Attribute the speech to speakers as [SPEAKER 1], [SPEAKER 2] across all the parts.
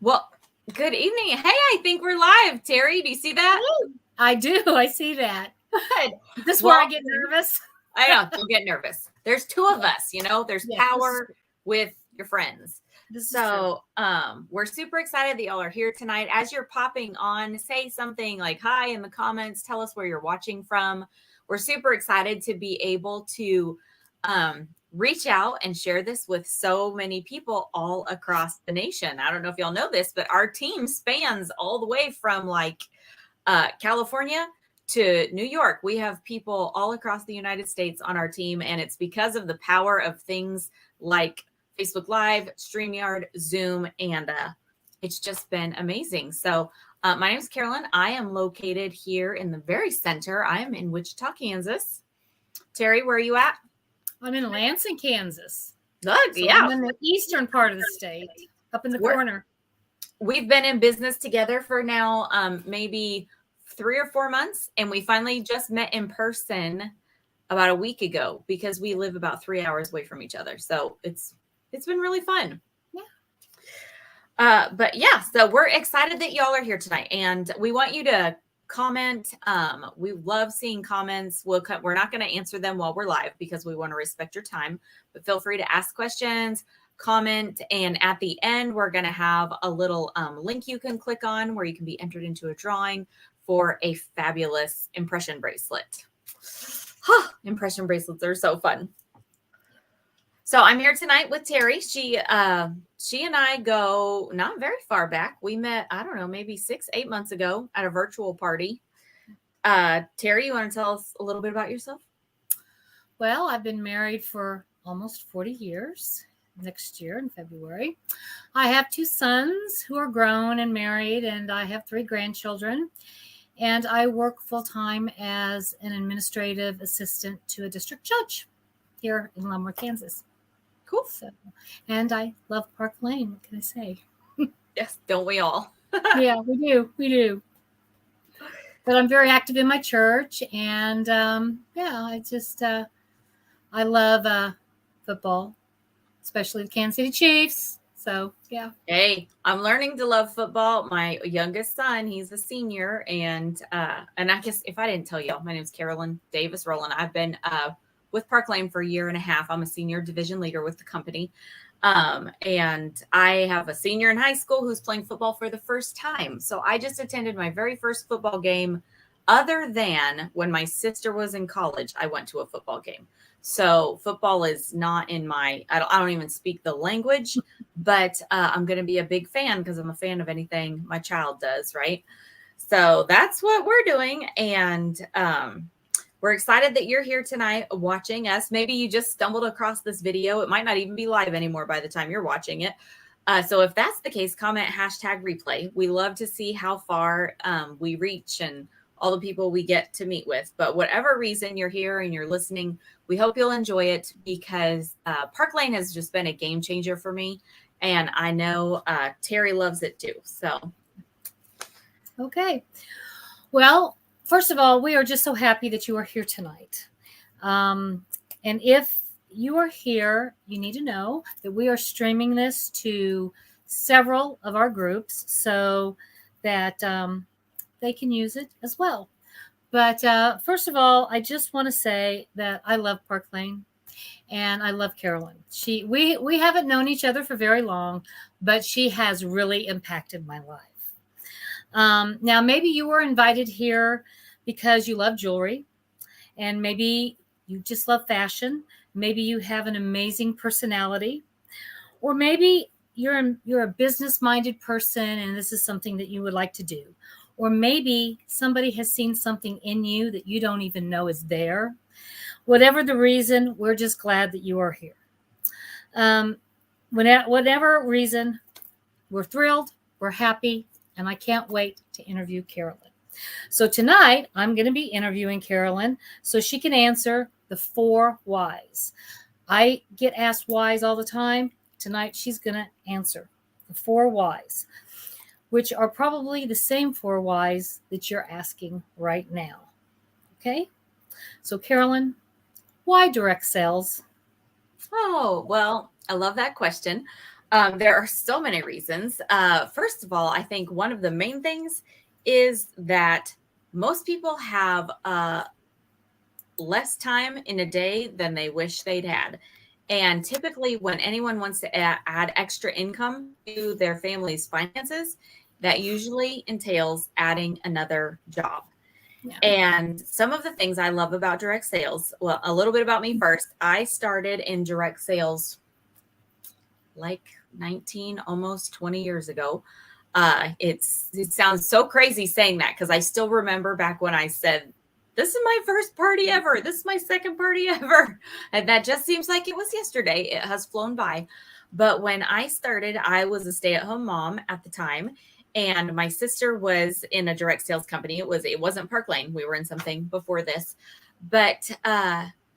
[SPEAKER 1] Well, good evening. Hey, I think we're live. Terry, do you see that?
[SPEAKER 2] I do. I see that.
[SPEAKER 1] Good.
[SPEAKER 2] Is this where I get nervous?
[SPEAKER 1] I know. Don't get nervous. There's two of us, there's power with your friends. So we're super excited that y'all are here tonight. As you're popping on, say something like hi in the comments. Tell us where you're watching from. We're super excited to be able to reach out and share this with so many people all across the nation. I don't know if y'all know this, but our team spans all the way from California to New York. We have people all across the United States on our team, and it's because of the power of things like Facebook Live, StreamYard, Zoom, and it's just been amazing. So my name is Carolyn. I am located here in the very center. I am in Wichita, Kansas. Terry, where are you at?
[SPEAKER 2] I'm in Lansing, Kansas.
[SPEAKER 1] Look,
[SPEAKER 2] I'm in the eastern part of the state, up in the corner.
[SPEAKER 1] We've been in business together for now maybe 3 or 4 months, and we finally just met in person about a week ago because we live about 3 hours away from each other. So it's been really fun. So we're excited that y'all are here tonight, and we want you to comment. We love seeing comments. We're not going to answer them while we're live because we want to respect your time, but feel free to ask questions, comment, and at the end we're going to have a little link you can click on where you can be entered into a drawing for a fabulous impression bracelet. Impression bracelets are so fun. So I'm here tonight with Terry. She and I go not very far back. We met, I don't know, maybe 6-8 months ago at a virtual party. Terry, you want to tell us a little bit about yourself?
[SPEAKER 2] Well, I've been married for almost 40 years. Next year in February. I have 2 sons who are grown and married, and I have 3 grandchildren. And I work full-time as an administrative assistant to a district judge here in Lumber, Kansas.
[SPEAKER 1] Cool.
[SPEAKER 2] And I love Park Lane. What can I say?
[SPEAKER 1] Yes, don't we all?
[SPEAKER 2] Yeah, we do. We do. But I'm very active in my church, and I love football, especially the Kansas City Chiefs. So, yeah.
[SPEAKER 1] Hey, I'm learning to love football. My youngest son, he's a senior, and I guess if I didn't tell y'all, my name is Carolyn Davis-Rohlin. I've been with Park Lane for 1.5 years. I'm a senior division leader with the company. And I have a senior in high school who's playing football for the first time. So I just attended my very first football game other than when my sister was in college. I went to a football game. So football is not in I don't even speak the language, but I'm going to be a big fan because I'm a fan of anything my child does, right? So that's what we're doing. And we're excited that you're here tonight watching us. Maybe you just stumbled across this video. It might not even be live anymore by the time you're watching it. So if that's the case, comment #replay. We love to see how far we reach and all the people we get to meet with. But whatever reason you're here and you're listening, we hope you'll enjoy it because Park Lane has just been a game changer for me. And I know Terry loves it too. So.
[SPEAKER 2] Okay. Well, first of all, we are just so happy that you are here tonight. And if you are here, you need to know that we are streaming this to several of our groups so that they can use it as well. But first of all, I just want to say that I love Park Lane and I love Carolyn. We haven't known each other for very long, but she has really impacted my life. Now, maybe you were invited here because you love jewelry, and maybe you just love fashion. Maybe you have an amazing personality, or maybe you're a business-minded person and this is something that you would like to do. Or maybe somebody has seen something in you that you don't even know is there. Whatever the reason, we're just glad that you are here. Whatever reason, we're thrilled, we're happy, and I can't wait to interview Carolyn. So tonight, I'm going to be interviewing Carolyn so she can answer the 4 whys. I get asked whys all the time. Tonight, she's going to answer the 4 whys, which are probably the same 4 whys that you're asking right now. Okay? So, Carolyn, why direct sales?
[SPEAKER 1] Oh, well, I love that question. There are so many reasons. First of all, I think one of the main things is that most people have less time in a day than they wish they'd had. And typically, when anyone wants to add extra income to their family's finances, that usually entails adding another job.
[SPEAKER 2] Yeah.
[SPEAKER 1] And some of the things I love about direct sales, well, a little bit about me first. I started in direct sales like 19, almost 20 years ago. It sounds so crazy saying that because I still remember back when I said, this is my first party ever. This is my second party ever. And that just seems like it was yesterday. It has flown by. But when I started, I was a stay-at-home mom at the time. And my sister was in a direct sales company. It wasn't Park Lane. We were in something before this. But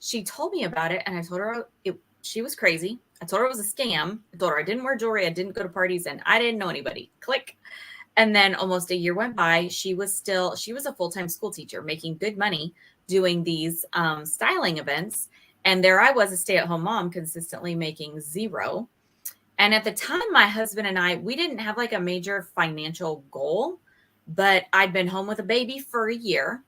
[SPEAKER 1] she told me about it. And I told her she was crazy. I told her it was a scam. I told her I didn't wear jewelry. I didn't go to parties. And I didn't know anybody. Click. And then almost a year went by. She was a full-time school teacher making good money doing these styling events. And there I was, a stay-at-home mom, consistently making zero. And at the time, my husband and we didn't have like a major financial goal, but I'd been home with a baby for a year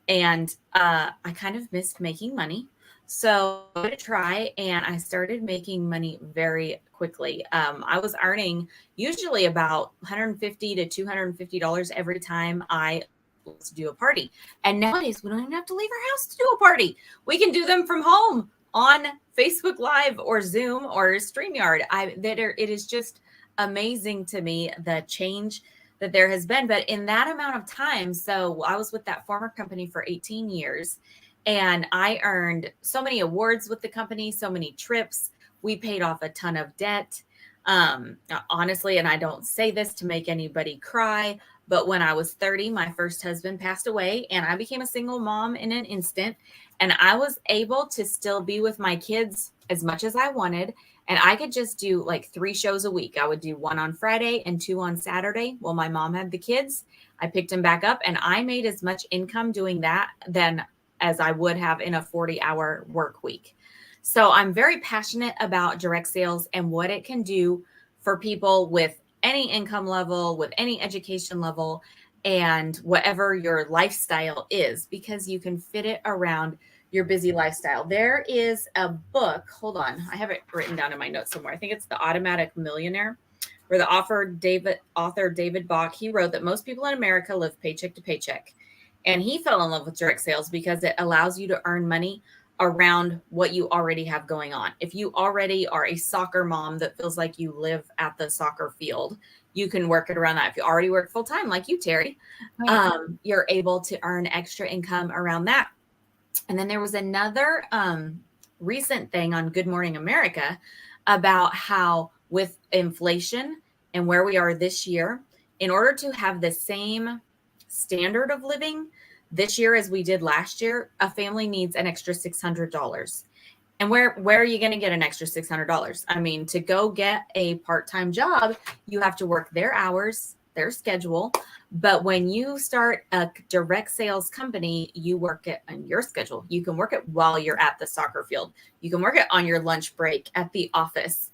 [SPEAKER 1] and I kind of missed making money. So I gave it a try and I started making money very quickly. I was earning usually about $150 to $250 every time I do a party. And nowadays we don't even have to leave our house to do a party. We can do them from home on Facebook Live or Zoom or StreamYard. It is just amazing to me the change that there has been. But in that amount of time, so I was with that former company for 18 years and I earned so many awards with the company, so many trips. We paid off a ton of debt. Honestly, and I don't say this to make anybody cry, but when I was 30, my first husband passed away and I became a single mom in an instant. And I was able to still be with my kids as much as I wanted. And I could just do like 3 shows a week. I would do 1 on Friday and 2 on Saturday while my mom had the kids. I picked them back up and I made as much income doing that than as I would have in a 40-hour work week. So I'm very passionate about direct sales and what it can do for people with any income level, with any education level, and whatever your lifestyle is, because you can fit it around your busy lifestyle. There is a book, hold on, I have it written down in my notes somewhere. I think it's The Automatic Millionaire, where the author David Bach, he wrote that most people in America live paycheck to paycheck. And he fell in love with direct sales because it allows you to earn money around what you already have going on. If you already are a soccer mom that feels like you live at the soccer field, you can work it around that. If you already work full time, like you, Terrie, you're able to earn extra income around that. And then there was another recent thing on Good Morning America about how with inflation and where we are this year, in order to have the same standard of living this year as we did last year, a family needs an extra $600. And where are you going to get an extra $600? I mean, to go get a part-time job, you have to work their hours, their schedule. But when you start a direct sales company, you work it on your schedule. You can work it while you're at the soccer field. You can work it on your lunch break at the office.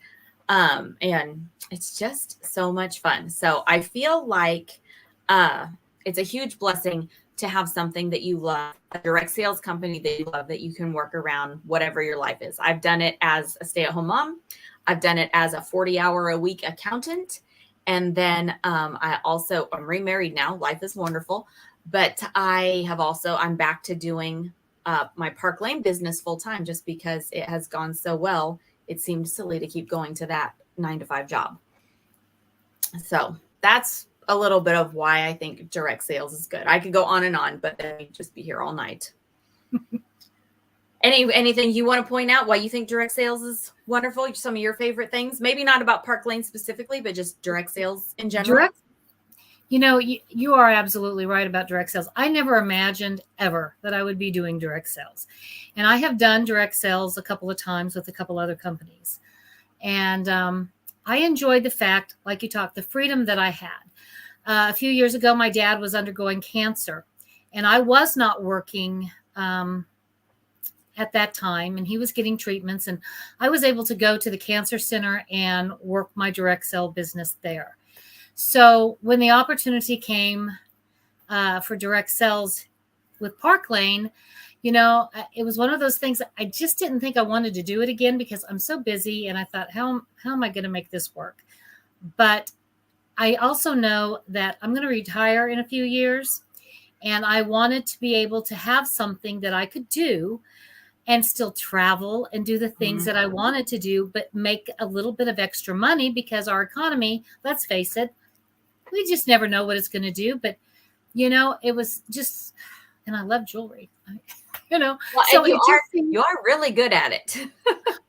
[SPEAKER 1] And it's just so much fun. So I feel like it's a huge blessing to have something that you love, a direct sales company that you love, that you can work around whatever your life is. I've done it as a stay-at-home mom. I've done it as a 40-hour-a-week accountant. And then I'm remarried now. Life is wonderful. But I'm back to doing my Park Lane business full time just because it has gone so well. It seemed silly to keep going to that 9-to-5 job. So that's a little bit of why I think direct sales is good. I could go on and on, but then we'd just be here all night. Anything you want to point out why you think direct sales is wonderful? Some of your favorite things, maybe not about Park Lane specifically, but just direct sales in general.
[SPEAKER 2] You are absolutely right about direct sales. I never imagined ever that I would be doing direct sales. And I have done direct sales a couple of times with a couple other companies. And I enjoyed the fact, like you talked, the freedom that I had. A few years ago, my dad was undergoing cancer, and I was not working at that time, and he was getting treatments, and I was able to go to the cancer center and work my direct sell business there. So when the opportunity came for direct sales with Park Lane, it was one of those things I just didn't think I wanted to do it again because I'm so busy. And I thought, how am I going to make this work? But I also know that I'm going to retire in a few years, and I wanted to be able to have something that I could do and still travel and do the things that I wanted to do, but make a little bit of extra money because our economy, let's face it, we just never know what it's going to do. But, it was just, and I love jewelry,
[SPEAKER 1] Well,
[SPEAKER 2] so
[SPEAKER 1] and you are really good at it.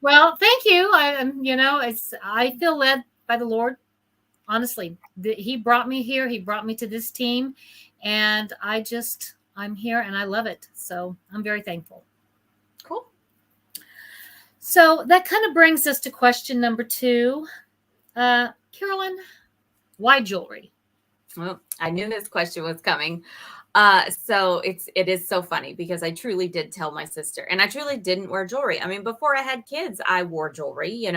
[SPEAKER 2] well, thank you. I feel led by the Lord. Honestly, he brought me here. He brought me to this team, and I'm here and I love it. So I'm very thankful.
[SPEAKER 1] Cool.
[SPEAKER 2] So that kind of brings us to question number 2. Carolyn, why jewelry?
[SPEAKER 1] Well, I knew this question was coming. So it is so funny because I truly did tell my sister, and I truly didn't wear jewelry. I mean, before I had kids, I wore jewelry,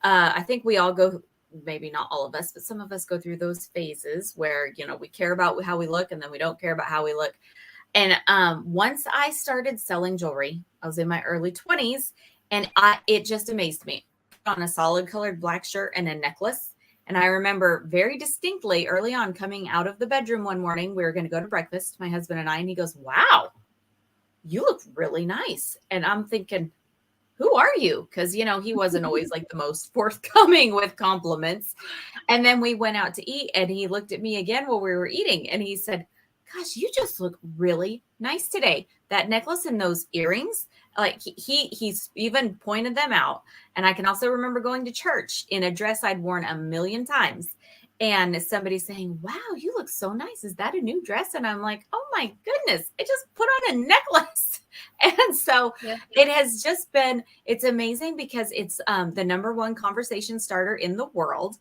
[SPEAKER 1] I think we all go, maybe not all of us, but some of us go through those phases where, we care about how we look and then we don't care about how we look. And once I started selling jewelry, I was in my early 20s, and it just amazed me. I put on a solid colored black shirt and a necklace. And I remember very distinctly early on coming out of the bedroom one morning, we were going to go to breakfast, my husband and I, and he goes, "Wow, you look really nice." And I'm thinking, who are you? Because, he wasn't always like the most forthcoming with compliments. And then we went out to eat, and he looked at me again while we were eating, and he said, "Gosh, you just look really nice today. That necklace and those earrings," like he's even pointed them out. And I can also remember going to church in a dress I'd worn a million times, and somebody saying, "Wow, you look so nice. Is that a new dress?" And I'm like, "Oh my goodness, I just put on a necklace." And so it has just been, it's amazing because it's the number one conversation starter in the world.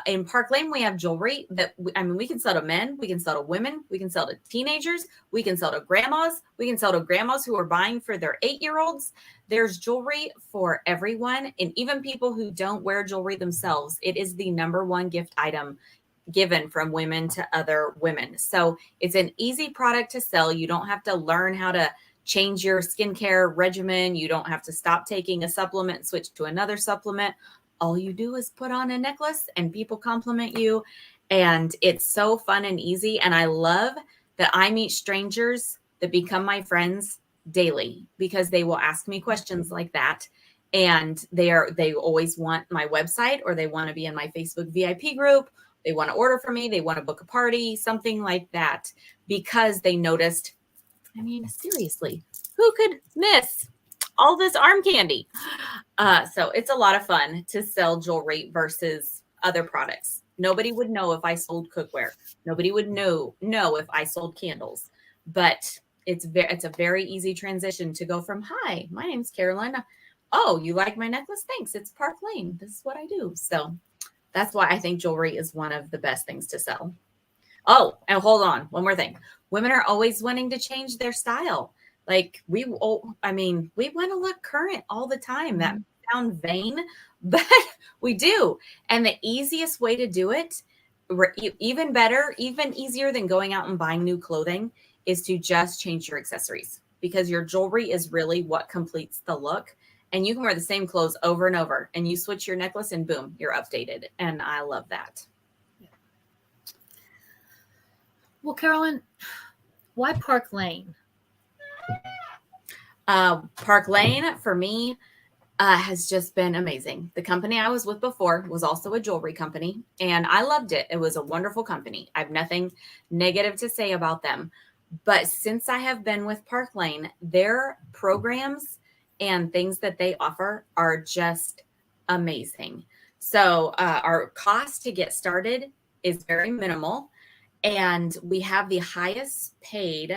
[SPEAKER 1] In Park Lane, we have jewelry that, we can sell to men, we can sell to women, we can sell to teenagers, we can sell to grandmas, we can sell to grandmas who are buying for their 8-year-olds. There's jewelry for everyone, and even people who don't wear jewelry themselves. It is the number one gift item given from women to other women. So it's an easy product to sell. You don't have to learn how to change your skincare regimen. You don't have to stop taking a supplement, switch to another supplement. All you do is put on a necklace and people compliment you. And it's so fun and easy. And I love that I meet strangers that become my friends daily because they will ask me questions like that. And they always want my website, or they want to be in my Facebook VIP group. They want to order from me. They want to book a party, something like that, because they noticed, seriously, who could miss all this arm candy? So it's a lot of fun to sell jewelry versus other products. Nobody would know if I sold cookware. Nobody would know if I sold candles. But it's a very easy transition to go from, "Hi, my name's Carolyn. Oh, you like my necklace? Thanks. It's Park Lane. This is what I do." So that's why I think jewelry is one of the best things to sell. Oh, and hold on. One more thing. Women are always wanting to change their style. Like we want to look current all the time. That sound vain, but we do. And the easiest way to do it, even better, even easier than going out and buying new clothing, is to just change your accessories, because your jewelry is really what completes the look. And you can wear the same clothes over and over, and you switch your necklace and boom, you're updated. And I love that.
[SPEAKER 2] Well, Carolyn, why Park Lane?
[SPEAKER 1] Park Lane for me has just been amazing. The company I was with before was also a jewelry company, and I loved it. It was a wonderful company. I have nothing negative to say about them. But since I have been with Park Lane, their programs and things that they offer are just amazing. So our cost to get started is very minimal, and we have the highest paid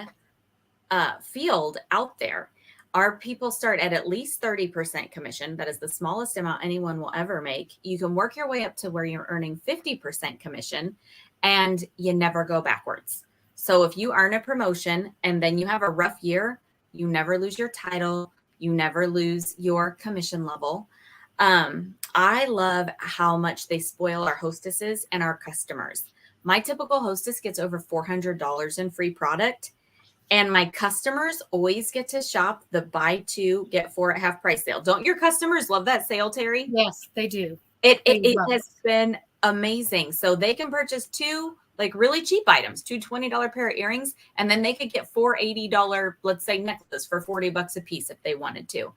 [SPEAKER 1] field out there. Our people start at least 30% commission. That is the smallest amount anyone will ever make. You can work your way up to where you're earning 50% commission, and you never go backwards. So if you earn a promotion and then you have a rough year, You never lose your title. You never lose your commission level. I love how much they spoil our hostesses and our customers. My typical hostess gets over $400 in free product, and my customers always get to shop the buy two, get four at half price sale. Don't your customers love that sale, Terrie?
[SPEAKER 2] Yes, they do.
[SPEAKER 1] It has been amazing. So they can purchase two like really cheap items, two $20 pair of earrings, and then they could get four $80, let's say, necklaces for $40 a piece if they wanted to.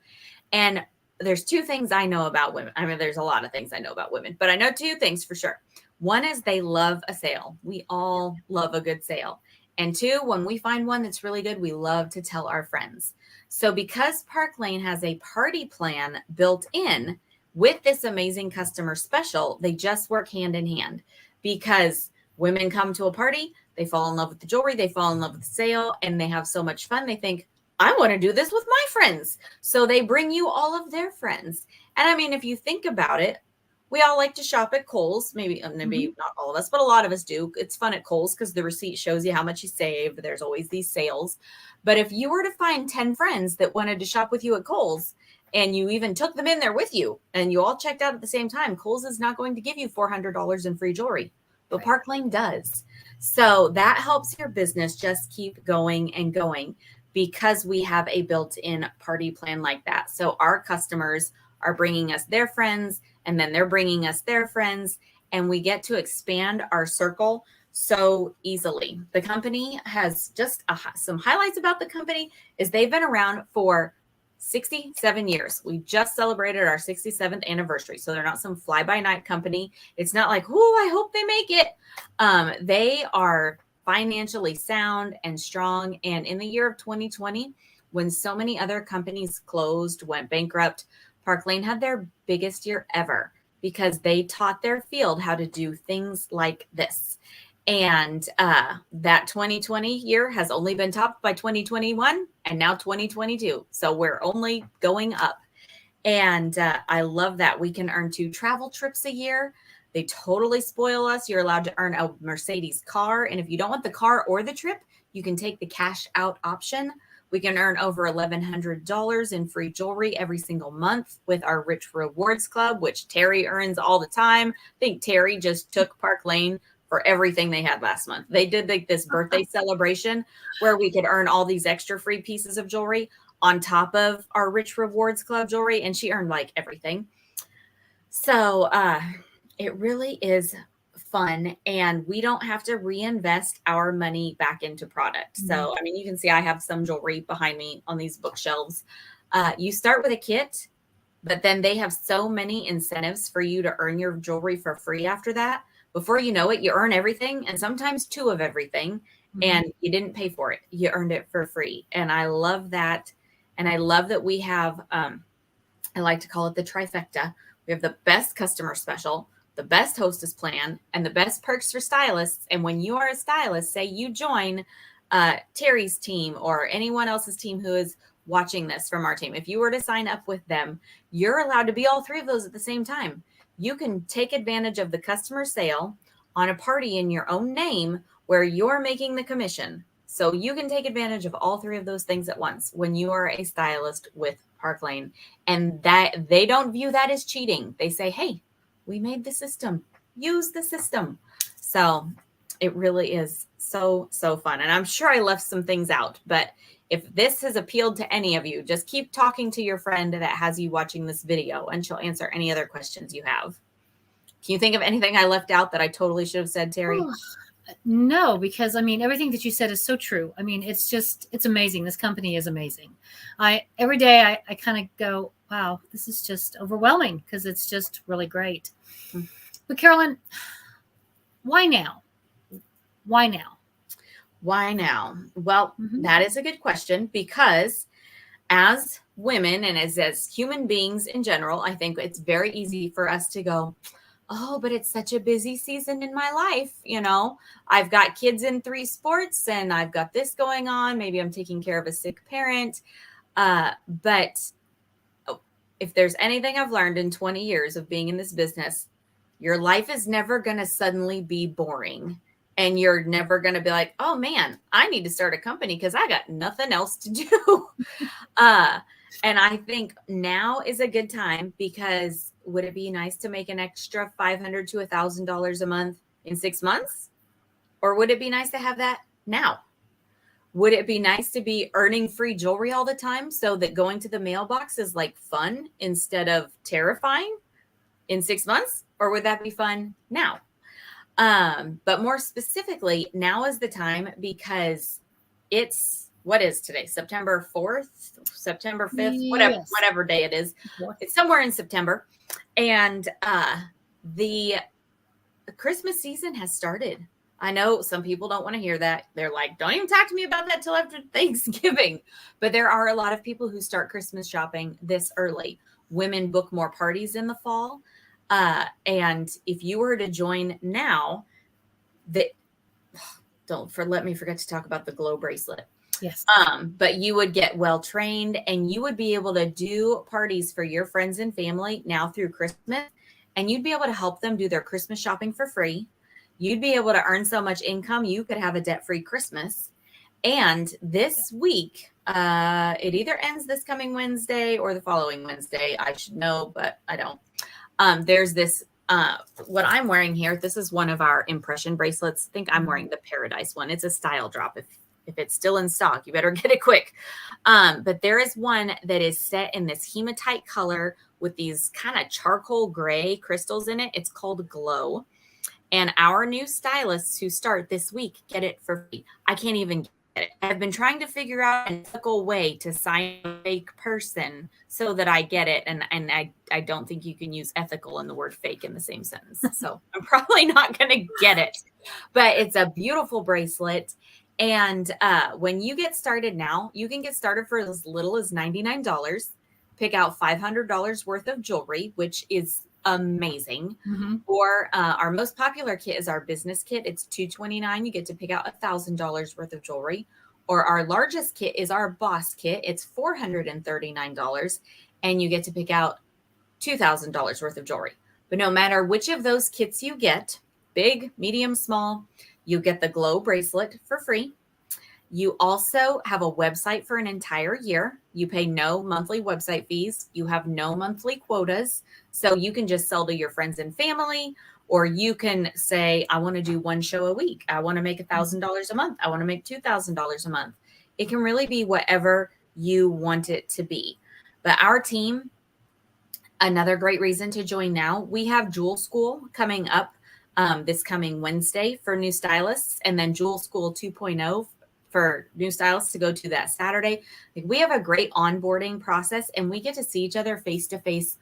[SPEAKER 1] And there's two things I know about women. I mean, there's a lot of things I know about women, but I know two things for sure. One is they love a sale. We all love a good sale. And two, when we find one that's really good, we love to tell our friends. So because Park Lane has a party plan built in with this amazing customer special, they just work hand in hand, because women come to a party, they fall in love with the jewelry, they fall in love with the sale, and they have so much fun. They think, I want to do this with my friends. So they bring you all of their friends. And I mean, if you think about it, we all like to shop at Kohl's. Maybe not all of us, but a lot of us do. It's fun at Kohl's because the receipt shows you how much you saved. There's always these sales. But if you were to find 10 friends that wanted to shop with you at Kohl's, and you even took them in there with you, and you all checked out at the same time, Kohl's is not going to give you $400 in free jewelry, but
[SPEAKER 2] Right.
[SPEAKER 1] Park Lane does. So that helps your business just keep going and going, because we have a built-in party plan like that. So our customers are bringing us their friends, and then they're bringing us their friends, and we get to expand our circle so easily. The company has just some highlights about the company is they've been around for 67 years. We just celebrated our 67th anniversary. So they're not some fly-by-night company. It's not like, oh, I hope they make it. They are financially sound and strong. And in the year of 2020, when so many other companies closed, went bankrupt, Park Lane had their biggest year ever because they taught their field how to do things like this. And that 2020 year has only been topped by 2021 and now 2022. So we're only going up. And I love that we can earn 2 travel trips a year. They totally spoil us. You're allowed to earn a Mercedes car. And if you don't want the car or the trip, you can take the cash out option. We can earn over $1,100 in free jewelry every single month with our Rich Rewards Club, which Terrie earns all the time. I think Terrie just took Park Lane for everything they had last month. They did like this birthday celebration where we could earn all these extra free pieces of jewelry on top of our Rich Rewards Club jewelry, and she earned like everything. So it really is fun, and we don't have to reinvest our money back into product. So, I mean, you can see I have some jewelry behind me on these bookshelves. You start with a kit, but then they have so many incentives for you to earn your jewelry for free after that. Before you know it, you earn everything, and sometimes 2 of everything, and you didn't pay for it. You earned it for free. And I love that. And I love that we have, I like to call it the trifecta. We have the best customer special, the best hostess plan, and the best perks for stylists. And when you are a stylist, say you join Terrie's team or anyone else's team who is watching this from our team, if you were to sign up with them, you're allowed to be all 3 of those at the same time. You can take advantage of the customer sale on a party in your own name where you're making the commission. So you can take advantage of all 3 of those things at once when you are a stylist with Park Lane. And that they don't view that as cheating. They say, hey, we made the system. Use the system. So it really is so, so fun. And I'm sure I left some things out, but if this has appealed to any of you, just keep talking to your friend that has you watching this video, and she'll answer any other questions you have. Can you think of anything I left out that I totally should have said, Terrie?
[SPEAKER 2] Oh, no, because I mean, everything that you said is so true. I mean, it's amazing. This company is amazing. Every day I kind of go, wow, this is just overwhelming because it's just really great. Mm-hmm. But Carolyn, why now? Why now?
[SPEAKER 1] Why now? Well, that is a good question, because as women and as human beings in general, I think it's very easy for us to go, oh, but it's such a busy season in my life. You know, I've got kids in 3 sports and I've got this going on. Maybe I'm taking care of a sick parent. But if there's anything I've learned in 20 years of being in this business, your life is never going to suddenly be boring. and you're never going to be like, oh man, I need to start a company because I got nothing else to do. And I think now is a good time, because would it be nice to make an extra $500 to $1,000 a month in 6 months? Or would it be nice to have that now? Would it be nice to be earning free jewelry all the time so that going to the mailbox is like fun instead of terrifying in 6 months? Or would that be fun now? But more specifically, now is the time, because it's, what is today? September 4th, September 5th,
[SPEAKER 2] Yes.
[SPEAKER 1] whatever day it is. It's somewhere in September. And the Christmas season has started. I know some people don't want to hear that. They're like, don't even talk to me about that till after Thanksgiving. But there are a lot of people who start Christmas shopping this early. Women book more parties in the fall. And if you were to join now, let me forget to talk about the glow bracelet.
[SPEAKER 2] Yes.
[SPEAKER 1] But you would get well trained, and you would be able to do parties for your friends and family now through Christmas, and you'd be able to help them do their Christmas shopping for free. You'd be able to earn so much income, you could have a debt-free Christmas. And this week, it either ends this coming Wednesday or the following Wednesday. I should know, but I don't. There's this, what I'm wearing here. This is one of our impression bracelets. I think I'm wearing the Paradise one. It's a style drop. If it's still in stock, you better get it quick. But there is one that is set in this hematite color with these kind of charcoal gray crystals in it. It's called Glow. And our new stylists who start this week get it for free. I can't even get it. I've been trying to figure out an ethical way to sign a fake person so that I get it. And I don't think you can use ethical and the word fake in the same sentence. So I'm probably not going to get it. But it's a beautiful bracelet. And when you get started now, you can get started for as little as $99. Pick out $500 worth of jewelry, which is amazing.
[SPEAKER 2] Mm-hmm.
[SPEAKER 1] Or our most popular kit is our business kit. It's $229. You get to pick out $1,000 worth of jewelry. Or our largest kit is our boss kit. It's $439, and you get to pick out $2,000 worth of jewelry. But no matter which of those kits you get, big, medium, small, you get the Glow bracelet for free. You also have a website for an entire year. You pay no monthly website fees. You have no monthly quotas. So you can just sell to your friends and family, or you can say, I want to do one show a week. I want to make $1,000 a month. I want to make $2,000 a month. It can really be whatever you want it to be. But our team, another great reason to join now, we have Jewel School coming up this coming Wednesday for new stylists, and then Jewel School 2.0 for new stylists to go to that Saturday. We have a great onboarding process, and we get to see each other face to face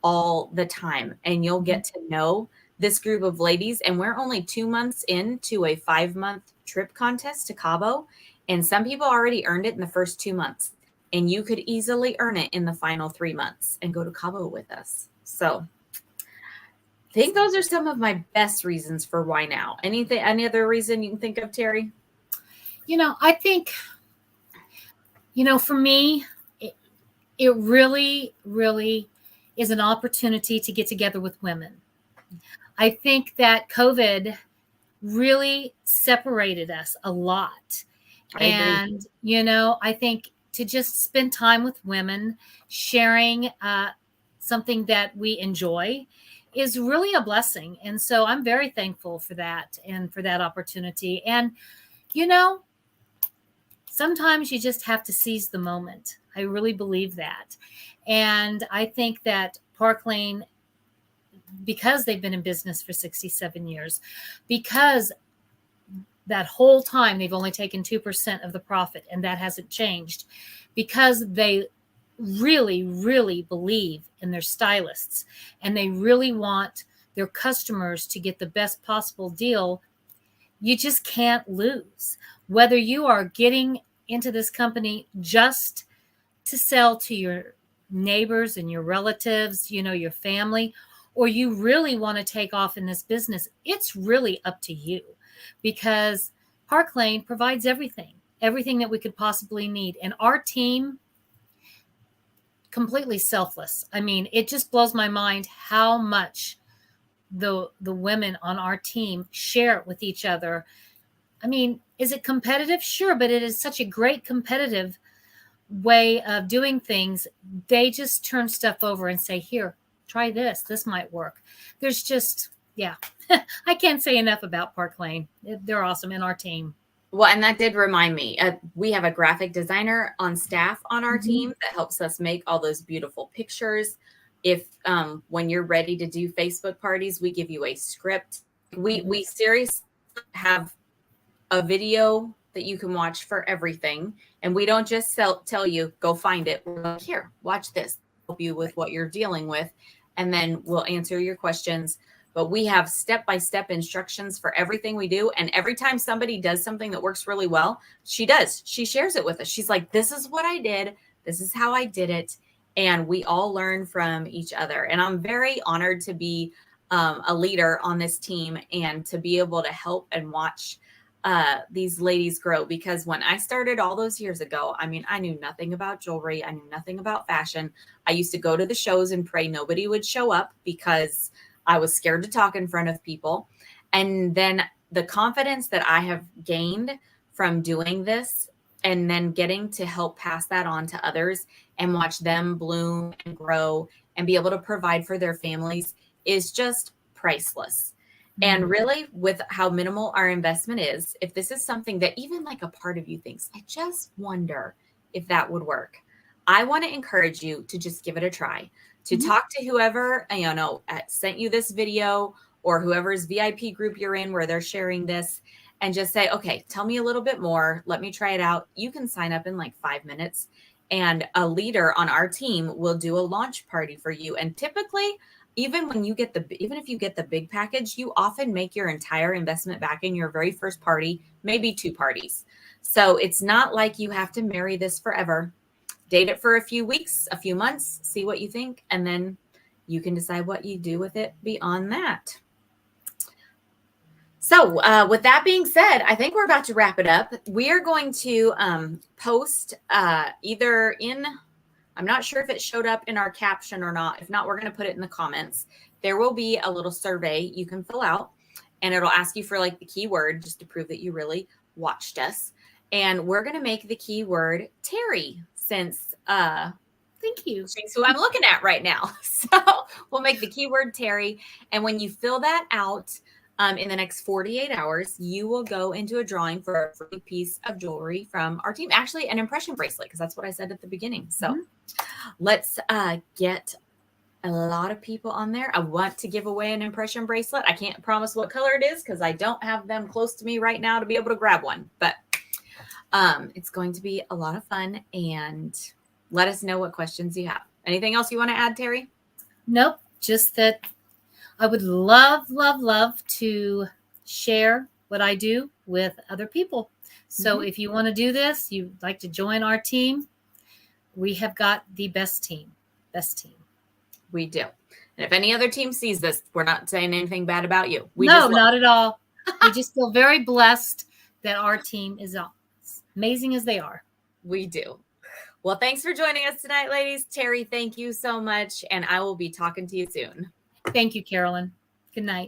[SPEAKER 1] all the time. And you'll get to know this group of ladies. And we're only 2 months into a 5-month trip contest to Cabo. And some people already earned it in the first 2 months. And you could easily earn it in the final 3 months and go to Cabo with us. So I think those are some of my best reasons for why now. Any other reason you can think of, Terrie?
[SPEAKER 2] I think, for me, it really, really is an opportunity to get together with women. I think that COVID really separated us a lot.
[SPEAKER 1] I agree.
[SPEAKER 2] And, I think to just spend time with women, sharing something that we enjoy is really a blessing. And so I'm very thankful for that and for that opportunity. And, sometimes you just have to seize the moment. I really believe that. And I think that Park Lane, because they've been in business for 67 years, because that whole time they've only taken 2% of the profit, and that hasn't changed, because they really, really believe in their stylists, and they really want their customers to get the best possible deal, you just can't lose. Whether you are getting into this company just to sell to your neighbors and your relatives, your family, or you really want to take off in this business, it's really up to you, because Park Lane provides everything that we could possibly need. And our team, completely selfless. I mean, it just blows my mind how much the women on our team share it with each other. I mean, is it competitive? Sure, but it is such a great competitive way of doing things. They just turn stuff over and say, here, try this. This might work. There's just, yeah. I can't say enough about Park Lane. They're awesome in our team.
[SPEAKER 1] Well, and that did remind me, we have a graphic designer on staff on our team that helps us make all those beautiful pictures. If when you're ready to do Facebook parties, we give you a script. We seriously have a video that you can watch for everything. And we don't just tell you, go find it. We're like, here, watch this, help you with what you're dealing with. And then we'll answer your questions. But we have step-by-step instructions for everything we do. And every time somebody does something that works really well, she shares it with us. She's like, this is what I did. This is how I did it. And we all learn from each other. And I'm very honored to be a leader on this team and to be able to help and watch these ladies grow. Because when I started all those years ago, I mean, I knew nothing about jewelry. I knew nothing about fashion. I used to go to the shows and pray nobody would show up because I was scared to talk in front of people. And then the confidence that I have gained from doing this and then getting to help pass that on to others and watch them bloom and grow and be able to provide for their families is just priceless. And really, with how minimal our investment is, if this is something that even like a part of you thinks, I just wonder if that would work, I want to encourage you to just give it a try, to talk to whoever, sent you this video or whoever's VIP group you're in where they're sharing this, and just say, okay, tell me a little bit more. Let me try it out. You can sign up in like 5 minutes, and a leader on our team will do a launch party for you. And typically, even if you get the big package, you often make your entire investment back in your very first party, maybe 2 parties. So it's not like you have to marry this forever. Date it for a few weeks, a few months, see what you think, and then you can decide what you do with it beyond that. So with that being said, I think we're about to wrap it up. We are going to post either in, I'm not sure if it showed up in our caption or not. If not, we're going to put it in the comments. There will be a little survey you can fill out, and it'll ask you for like the keyword just to prove that you really watched us. And we're going to make the keyword Terrie, since
[SPEAKER 2] thank you.
[SPEAKER 1] She's who I'm looking at right now. So we'll make the keyword Terrie. And when you fill that out in the next 48 hours, you will go into a drawing for a free piece of jewelry from our team. Actually, an impression bracelet, because that's what I said at the beginning. So let's get a lot of people on there. I want to give away an impression bracelet. I can't promise what color it is because I don't have them close to me right now to be able to grab one. But it's going to be a lot of fun, and let us know what questions you have. Anything else you want to add, Terrie?
[SPEAKER 2] Nope. Just that I would love, love, love to share what I do with other people. So if you want to do this, you'd like to join our team, we have got the best team. Best team. We do.
[SPEAKER 1] And if any other team sees this, we're not saying anything bad about you.
[SPEAKER 2] No, not at all. We just feel very blessed that our team is as amazing as they are.
[SPEAKER 1] We do. Well, thanks for joining us tonight, ladies. Terrie, thank you so much. And I will be talking to you soon.
[SPEAKER 2] Thank you, Carolyn. Good night.